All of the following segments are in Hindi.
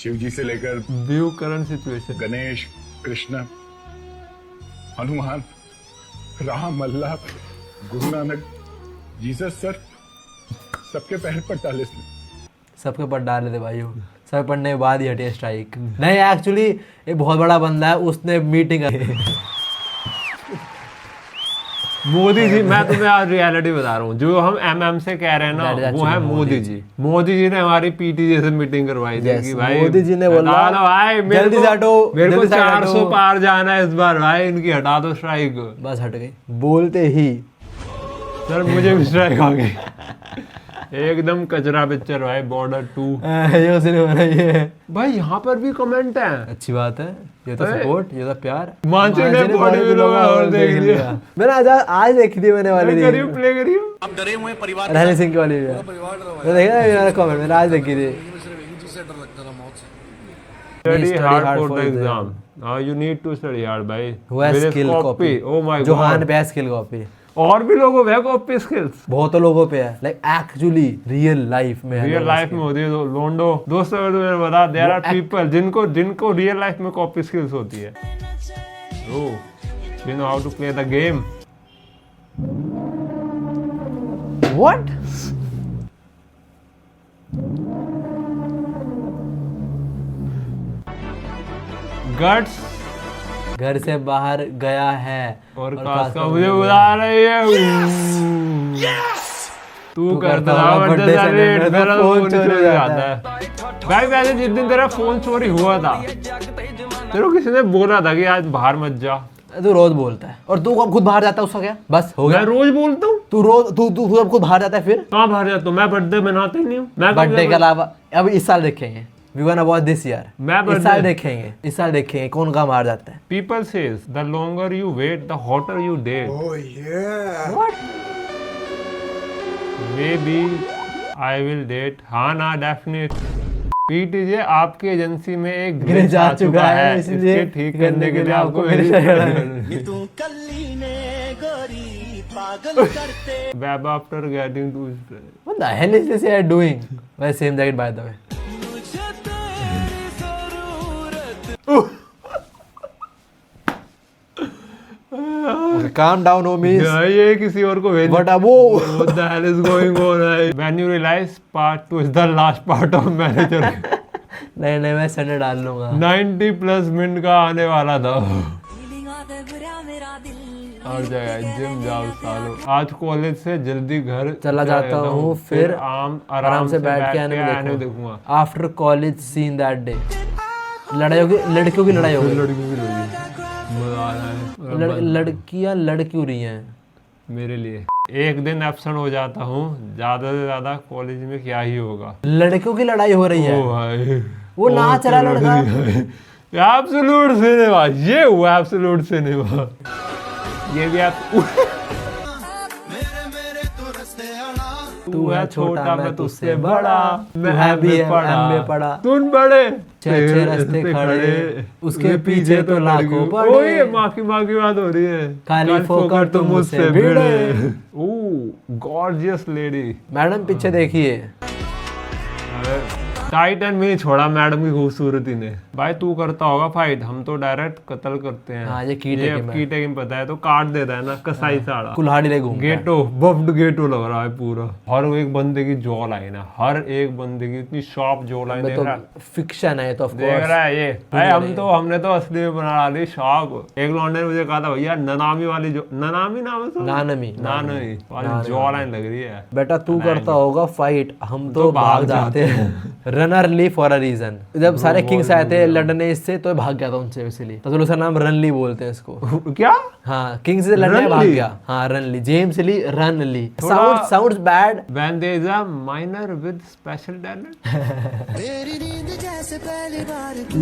शिव जी से लेकर view current situation, Ganesh, Krishna, Hanuman, Ram, Allah, Guru Nanak, Jesus sir, सबके पैर पर डाले इसने। सबके पर डाले थे भाई वो, सब पढ़ने के बाद ही हटे स्ट्राइक। नहीं एक्चुअली एक बहुत बड़ा बंदा है, उसने मीटिंग मोदी जी, मैं तुम्हें आज रियलिटी बता रहा हूँ, जो हम एमएम से कह रहे हैं ना वो है मोदी जी। मोदी जी ने हमारी पीटीजे से मीटिंग करवाई थी कि भाई मोदी जी ने बोला भाई जल्दी से हटो, मेरे को जल्दी से 400 हटो। पार जाना है इस बार भाई, इनकी हटा दो स्ट्राइक। बस हट गई बोलते ही। सर मुझे भी स्ट्राइक आ गई। एकदम कचरा पिक्चर भाई, बॉर्डर 2 ये उसने बनाई है भाई। यहाँ पर भी कमेंट है, अच्छी बात है, ये तो सपोर्ट, ये तो प्यार। मानसी ने बॉडी बिल्डर और देख लिया। मैंने आज देखी थी मैंने वाली करियो प्ले करियो। आप डरे हुए परिवार रणवीर सिंह की वाली भी है। मैं देखा ना मेरा कमेंट, मैंने आज देखी थी। Study hard for the exam. You need to study hard भाई। Who has With skill copy? Oh my जोहान god। पे है स्किल कॉपी। और भी लोगों पे कॉपी स्किल्स, बहुत लोगों पे है, लाइक एक्चुअली रियल लाइफ में है। रियल लाइफ में होती है। लोंडो दोस्तों, अगर तुम्हें बता, देयर आर पीपल जिनको रियल लाइफ में कॉपी स्किल्स होती है। You know how to play the game. What? Guts घर से बाहर गया है और काश का मुझे बुला रही है। तू करता था बर्थडे सेलिब्रेट, मेरा फोन चोरी हो जाता है भाई। वैसे जिस दिन तेरा फोन चोरी हुआ था, तेरे को किसी ने बोला था कि आज बाहर मत जा। तू रोज बोलता है, और तू अब खुद बाहर जाता है, उसका क्या? बस हो गया। मैं रोज बोलता हूँ। तू रोज तू अब खुद बाहर जाता है, फिर कहाँ बाहर जाता हूँ? मैं बर्थडे मनाते ही नहीं हूँ। मैं बर्थडे के अलावा अब इस साल देखेंगे, we gonna watch this year. मैं इस साल देखेंगे, इस साल देखेंगे कौन कहाँ बाहर जाता है। People says the longer you wait, the hotter you date. Oh yeah. What? Maybe I will date. हाँ ना, definite. पीटीजे आपकी एजेंसी में एक ग्लिच आ चुका है, इसलिए इसलिए ठीक करने के लिए आपको मेरी तू कल्ली ने गोरी पागल करते। Web after getting to What the hell is this you are doing? My same jacket by the way. Okay, calm down, homies. ये किसी और को भेज। What are वो? What the hell is going on? When you realize part 2 is the last part of manager. नहीं मैं संडे डाल लूंगा। 90+ मिनट का आने वाला था। और जगह जिम जाओ सालो। आज कॉलेज से जल्दी घर चला जाता हूँ, फिर आराम से बैठ के आने देखूंगा। After college seen that day. लड़ाई होगी, लड़कियों की लड़ाई होगी। मजा आ रहा है। लड़कियां लड़ क्यों रही हैं? मेरे लिए एक दिन एब्सेंट हो जाता हूँ, ज्यादा से ज्यादा कॉलेज में क्या ही होगा। लड़कियों की लड़ाई हो रही है। ओ भाई, वो नाच रहा लड़का। एब्सोल्यूट सिनेमा, ये हुआ एब्सोल्यूट सिनेमा। ये भी आप तू है छोटा मैं तुझसे बड़ा, मैं में पढ़ा तुम बड़े, छह रास्ते खड़े, उसके पीछे तो लाखों पड़े। ओए माँ की बात हो रही है। काली फोकर तुम मुझसे भिड़े। ओह गॉर्जियस लेडी। मैडम पीछे देखिए। टाइटन में नहीं छोड़ा मैडम की खूबसूरती ने। भाई तू करता होगा फाइट, हम तो डायरेक्ट कत्ल करते हैं। हाँ, ये कीटे गेम पता है तो काट देता है ना, कसाई साड़ा कुल्हाड़ी ले घूम गेटो बफ्ड गेटो लग रहा है पूरा। हर एक बंदे की जॉ लाइन है, हर एक बंदे की इतनी शार्प जॉ लाइन। देख रहा है, फिक्शन है तो ऑफ देख रहा है ये भाई। हमने तो असली में बना डाली शार्प। एक लौंडे ने मुझे कहा था भैया ननामी वाली जो, ननामी नाम है, नानमी वाली जॉ लाइन लग रही है। बेटा तू करता होगा फाइट, हम तो भाग जाते हैं। रनर ली फॉर अ रीजन। जब सारे किंग्स आए थे लड़ने इससे, तो भाग गया था उनसे, इसलिए तो उसका नाम रनली बोलते हैं इसको। क्या? हाँ, किंग्स से लड़ने भाग गया। हाँ, run Lee, James Lee, run Lee. Sounds bad When there is a minor with special talent.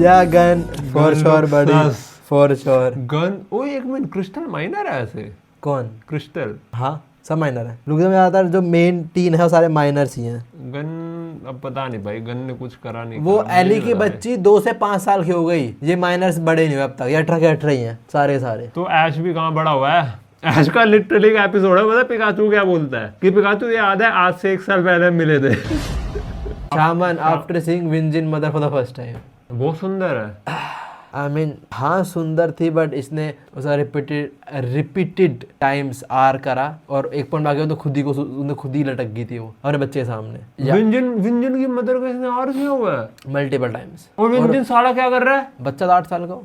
या गन फॉर श्योर बड़ी, फॉर श्योर गन। ओ एक मिनट, क्रिस्टल माइनर है ऐसे? कौन? क्रिस्टल हाँ सब माइनर है। लोग में ज्यादातर जो मेन टीन है वो सारे माइनर्स ही हैं। गन अब पता नहीं भाई, गन ने कुछ करा नहीं। वो एली की बच्ची 2 से 5 साल की हो गई। ये माइनर्स बड़े नहीं हुए अब तक, ये 18 के 18 ही हैं सारे। तो ऐश भी कहाँ बड़ा हुआ है? ऐश का लिटरली का एपिसोड है, पता पिकाचू क्या बोलता है कि पिकाचू याद है आज से 1 साल पहले मिले थे। शामन आफ्टर सीइंग विंजिन mother for the first time. बहुत सुंदर है। आई मीन हाँ सुंदर थी, बट इसने उसका रिपीटेड टाइम्स आर करा और एक पॉइंट आगे तो खुद ही लटक गई थी वो अपने बच्चे के सामने। विंजन की मदर का इसने और किया हुआ है मल्टीपल टाइम्स। और विंजन साला क्या कर रहा है? बच्चा तो 8 साल का हो।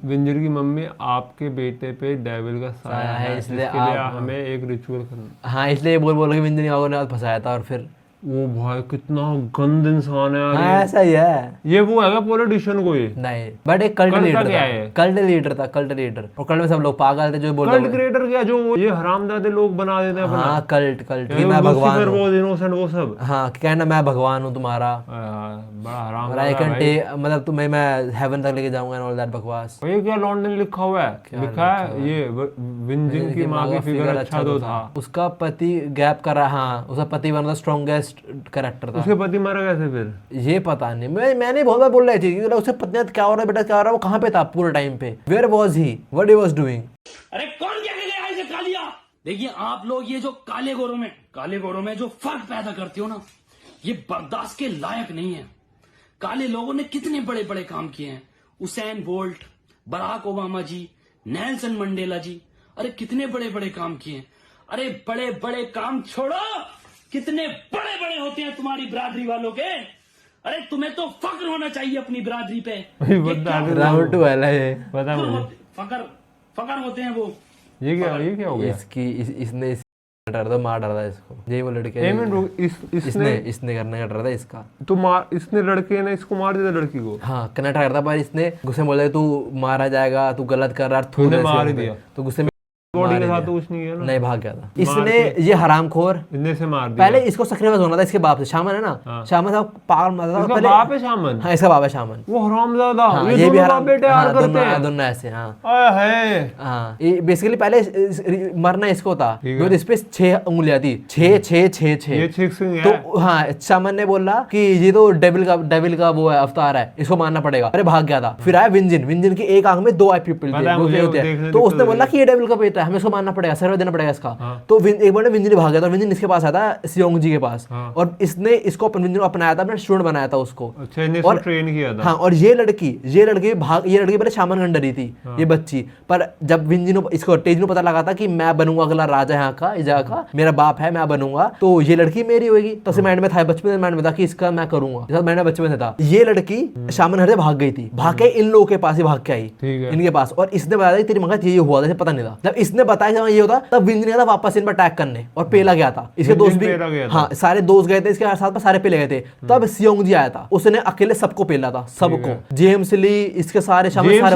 विंजर की मम्मी आपके बेटे पे डेविल का साया है, इसलिए इसके लिए हमें एक रिचुअल करना। हाँ इसलिए बोल के विंजन ने ने फंसाया था और फिर वो भाई कितना गंद इंसान है यार। हाँ ऐसा ही है। ये वो है पॉलिटिशियन कोई? नहीं बट एक कल्ट लीडर था। कल्ट लीडर और कल्ट में सब लोग पागल थे जो बोल कल्ट क्रिएटर क्या, जो ये हरामजादे लोग बना देते हैं अपना। हाँ कल्ट कि मैं भगवान हूँ, वो इनोसेंट वो सब। हाँ कहना मैं भगवान हूँ तुम्हारा, बड़ा हराम। आई कैन टेक मतलब तुम्हें मैं हेवन तक लेके जाऊंगा एंड ऑल दैट बकवास। ये क्या लॉन्डन लिखा हुआ है? लिखा है ये विंजन की माँ की फिगर अच्छा तो था। उसका पति गैप कर रहा। हाँ उसका पति one of the strongest character था। उसके पति मरा कैसे फिर? ये पता नहीं, मैंने बहुत बार बोल रही थी कि उससे पत्नी क्या हो रहा है बेटा क्या हो रहा है, वो कहाँ पे था पूरे टाइम पे? Where was he, what he was doing? अरे कौन क्या गया इसे कालिया? देखिए आप लोग ये जो काले गोरों में जो फर्क पैदा करते हो ना, ये बर्दाश्त के लायक नहीं है। काले लोगों ने कितने बड़े बड़े काम किए हैं। उसेन बोल्ट, बराक ओबामा जी, नेल्सन मंडेला जी, अरे कितने बड़े बड़े काम किए हैं। अरे बड़े बड़े काम छोड़ो, कितने बड़े बड़े होते हैं तुम्हारी बिरादरी वालों के। अरे तुम्हें तो फक्र होना चाहिए अपनी बिरादरी पे। राउंड टू वाला है पता मुझे। फकर होते हैं वो। ये क्या हो गया? इसने मार डाला था इसको, यही वो लड़के इसने करने का डर था इसका। तो इसने लड़के ने इसको मार दिया लड़की को। हाँ कनेक्ट करता, पर इसने गुस्से में बोला तू मारा जाएगा, तू गलत कर रहा, तूने मार ही दिया। तो गुस्से में बॉडी के साथ तो कुछ नहीं है ना? नहीं भाग गया था इसने। ये हरामखोर इतने से मार दिया। पहले इसको सैक्रिफाइस होना था इसके बाप से। शामन है ना, शामन साहब पागल मारता था। इसका बाप है शामन? हाँ इसका बाप है शामन। वो हरामजादा। हाँ, ये भी दोनों बाप बेटे यार करते हैं। दोनों ऐसे। हाँ हाँ बेसिकली पहले मरना इसको था, इस पे 6 उंगलियां थी, 6 तो हाँ शामन ने बोला कि ये तो डेविल का वो है, अवतार है, इसको मारना पड़ेगा। अरे भाग गया था। फिर आया विंजन की एक आंख में 2 आई पिपल थे, तो उसने बोला कि ये डेविल का बेटा है, हमें इसको मारना पड़ेगा, सर्वे देना पड़ेगा इसका। तो एक बार विंजन भाग गया था। विंजन इसके पास आया था, सियोंग जी के पास, और इसने इसको विंजन को अपनाया था, अपना स्टूडेंट बनाया था उसको। अच्छा, इसने ट्रेन किया था। हाँ और ये लड़की पहले शामन गन डरी थी, ये बच्ची। पर जब विंजन इसको तेजन पता लगा था कि मैं बनूंगा अगला राजा यहाँ का, इस जगह का, मेरा बाप है, मैं बनूंगा, तो ये लड़की मेरी होगी। तो माइंड में था, बचपन माइंड में था कि इसका मैं करूंगा, मैंने बचपन में था। ये लड़की शामन हर से भाग गई थी, भाग के इन लोगों के पास ही भाग के आई, इनके पास। और इसने बताया था तेरी मंगा ये हुआ था, पता नहीं था। जब इसने बताया ये होता तब विंजन गया था वापस इन पर अटैक करने, और पेला गया था। इसके दोस्त भी, हाँ सारे दोस्त गए थे इसके साथ, सारे पेले गए थे। तब सियोंग जी आया था, उसने अकेले सबको पेला था, सबको। जेम्स ली, इसके सारे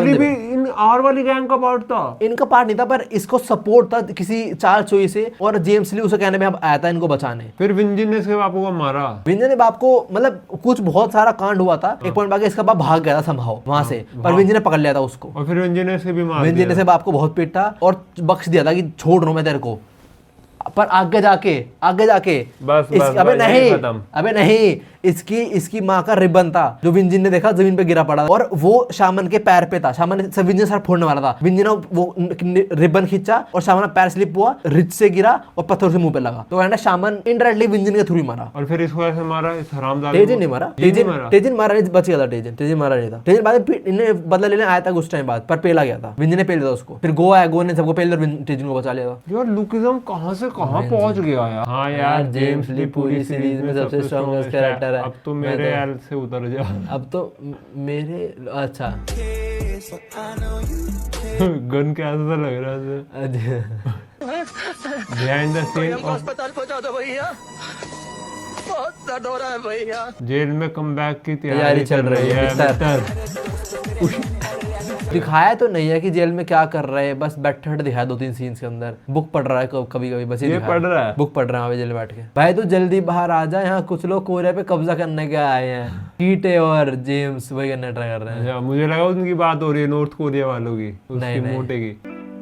भी इन आर वाली गैंग का पार्ट था। इनका पार्ट नहीं था, पर इसको सपोर्ट था किसी चाल चोई से, और जेम्स ली उसे कहने में आया था इनको बचाने। फिर विंजन ने इसके बापू को मारा। विंजन ने बाप को, मतलब कुछ बहुत सारा कांड हुआ था। एक पॉइंट बाकी इसका बाप भाग गया था संभाव वहां से, पर विंजन ने पकड़ लिया था उसको, और फिर विंजन ने भी मार दिया। विंजन ने से बाप को बहुत पीटा और बख्श दिया था कि छोड़ रहा हूं मैं तेरे को। पर आगे जाके बस अबे नहीं इसकी माँ का रिबन था जो विंजन ने देखा जमीन पे गिरा पड़ा, और वो शामन के पैर पे था। शामन ने विंजन सर फोड़ने वाला था, विंजन ने वो रिबन खींचा और शामन पैर स्लिप हुआ, रिच से गिरा और पत्थर से मुंह पे लगा। तो शामन इनडायरेक्टली विंजन के थ्रू ही मारा। और फिर इसको ऐसे मारा, इस हरामजादे तेजन नहीं मारा, तेजन मारा नहीं, बच गया था तेजन मारा नहीं था। तेजन बाद में बदला लेने आया था कुछ टाइम बाद, पर पेला गया था, विंजन ने पेल दिया उसको। फिर गो ने सबको पेल दिया, तेजन को बचा लिया था। यार लुकिज्म कहां से कहां पहुंच गया यार। हाँ यार, जेम्स ली पूरी सीरीज में सबसे स्ट्रॉन्गेस्ट कैरेक्टर है। अब तो मेरे एल से उतर जा। अब तो मेरे अच्छा गन कैसा लग रहा है बिहाइंड द सीन। अस्पताल पहुंचा दो भैया, बहुत दर्द हो रहा है भैया। जेल में कमबैक की तैयारी चल रही है। दिखाया तो नहीं है कि जेल में क्या कर रहे हैं, बस बैठे दिखाया 2-3 सीन्स के अंदर। बुक पढ़ रहा है कभी बस ये पढ़ रहा है, बुक पढ़ रहा है जेल में बैठ के। भाई तो जल्दी बाहर आ जा, यहाँ कुछ लोग कोरिया पे कब्जा करने के आए हैं। कीटे और जेम्स वही करने ट्राई कर रहे हैं। मुझे लगा उनकी बात हो रही है नॉर्थ कोरिया वालों की, नहीं, मोटे की।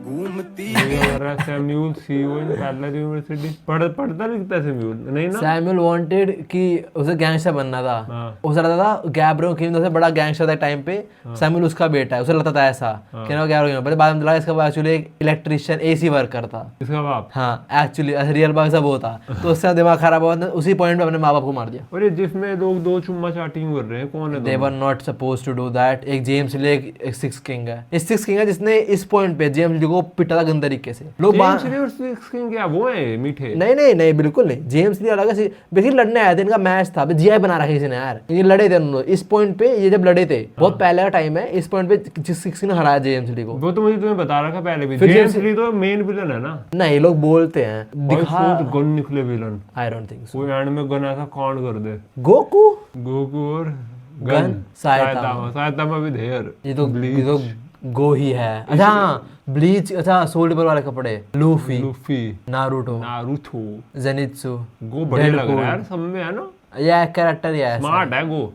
हमारा Samuel CO in parallel university पढ़ता लिखता है सैम्यूल नहीं ना सैमुअल वांटेड कि उसे गैंगस्टर बनना था। हाँ। उसे लगता था गैब्रो किम सबसे बड़ा गैंगस्टर था टाइम पे, सैमुअल उसका बेटा है, उसे लगता था ऐसा कि ना गैब्रो किम, बाद में लगा इसका बाप एक्चुअली एक इलेक्ट्रिशियन एसी वर्कर था। इसका बाप। हाँ एक्चुअली रियल बात सब वो था, तो उससे दिमाग खराब हुआ, उसी पॉइंट पे अपने माँ बाप को मार दिया। और ये जिसमें लोग दो चुम्मा चाटिंग कर रहे हैं कौन है they were not suppose to do that. एक जेम्स ली एक सिक्स किंग है, इस सिक्स किंग है जिसने इस पॉइंट पे जेम्स ली को पिटा था गंदे तरीके से। लोग जेम्स ली और सिक्स किंग क्या वो है मीठे? नहीं नहीं नहीं बिल्कुल नहीं, जेम्स ली अलग है, बेसिकली लड़ने आए थे, इनका मैच था, जीआई बना रखा किसी ने यार, ये लड़े थे उन्होंने इस पॉइंट पे, ये जब लड़े थे बहुत पहले का टाइम है, इस पॉइंट पे जिस सिक्स ने हराया जेम्स ली को। वो तो मुझे तुम्हें बता रखा पहले भी, फिर जेम्स जेम्स- ली तो मेन विलन है ना। नहीं लोग बोलते हैं दिखा, गन निकले villain, I don't think so. कोई एंड में गन ऐसा कांड कर दे, गोकू गोकू और गन, सायतामा। सायतामा भी देयर। ये तो गो ही है। अच्छा हाँ ब्लीच, अच्छा सोल रिवर वाले कपड़े, Luffy, Luffy, Naruto, Naruto, Zenitsu, गो बढ़िया लग रहा है यार, सब में है ना, ये कैरेक्टर ये है स्मार्ट है गो।